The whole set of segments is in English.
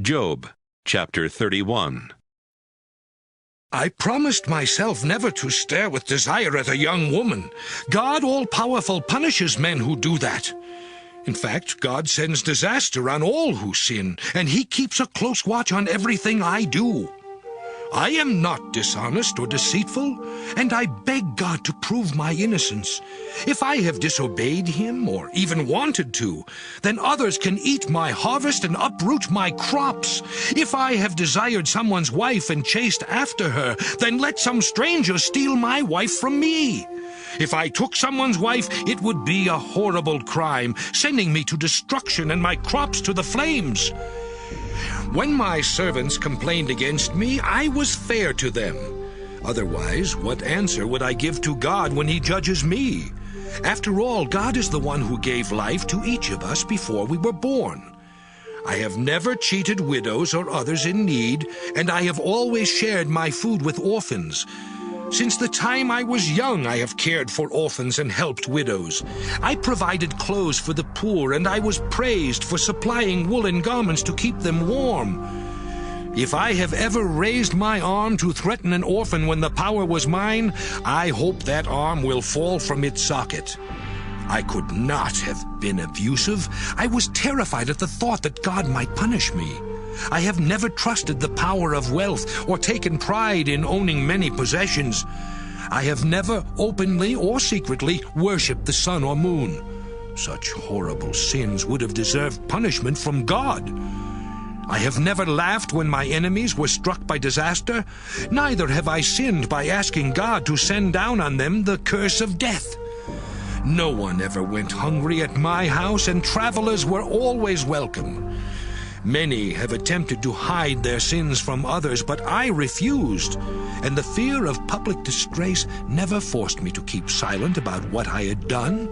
Job, chapter 31. I promised myself never to stare with desire at a young woman. God all-powerful punishes men who do that. In fact, God sends disaster on all who sin, and He keeps a close watch on everything I do. I am not dishonest or deceitful, and I beg God to prove my innocence. If I have disobeyed Him, or even wanted to, then others can eat my harvest and uproot my crops. If I have desired someone's wife and chased after her, then let some stranger steal my wife from me. If I took someone's wife, it would be a horrible crime, sending me to destruction and my crops to the flames. When my servants complained against me, I was fair to them. Otherwise, what answer would I give to God when He judges me? After all, God is the one who gave life to each of us before we were born. I have never cheated widows or others in need, and I have always shared my food with orphans. Since the time I was young, I have cared for orphans and helped widows. I provided clothes for the poor, and I was praised for supplying woolen garments to keep them warm. If I have ever raised my arm to threaten an orphan when the power was mine, I hope that arm will fall from its socket. I could not have been abusive. I was terrified at the thought that God might punish me. I have never trusted the power of wealth or taken pride in owning many possessions. I have never openly or secretly worshipped the sun or moon. Such horrible sins would have deserved punishment from God. I have never laughed when my enemies were struck by disaster. Neither have I sinned by asking God to send down on them the curse of death. No one ever went hungry at my house, and travelers were always welcome. Many have attempted to hide their sins from others, but I refused, and the fear of public disgrace never forced me to keep silent about what I had done.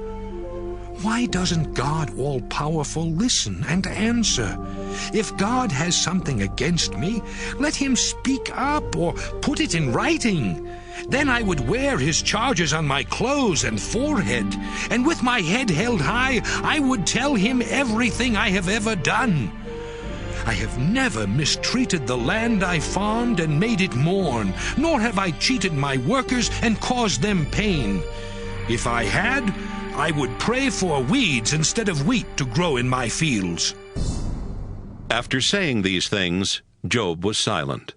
Why doesn't God all-powerful listen and answer? If God has something against me, let Him speak up or put it in writing. Then I would wear His charges on my clothes and forehead, and with my head held high, I would tell Him everything I have ever done. I have never mistreated the land I farmed and made it mourn, nor have I cheated my workers and caused them pain. If I had, I would pray for weeds instead of wheat to grow in my fields. After saying these things, Job was silent.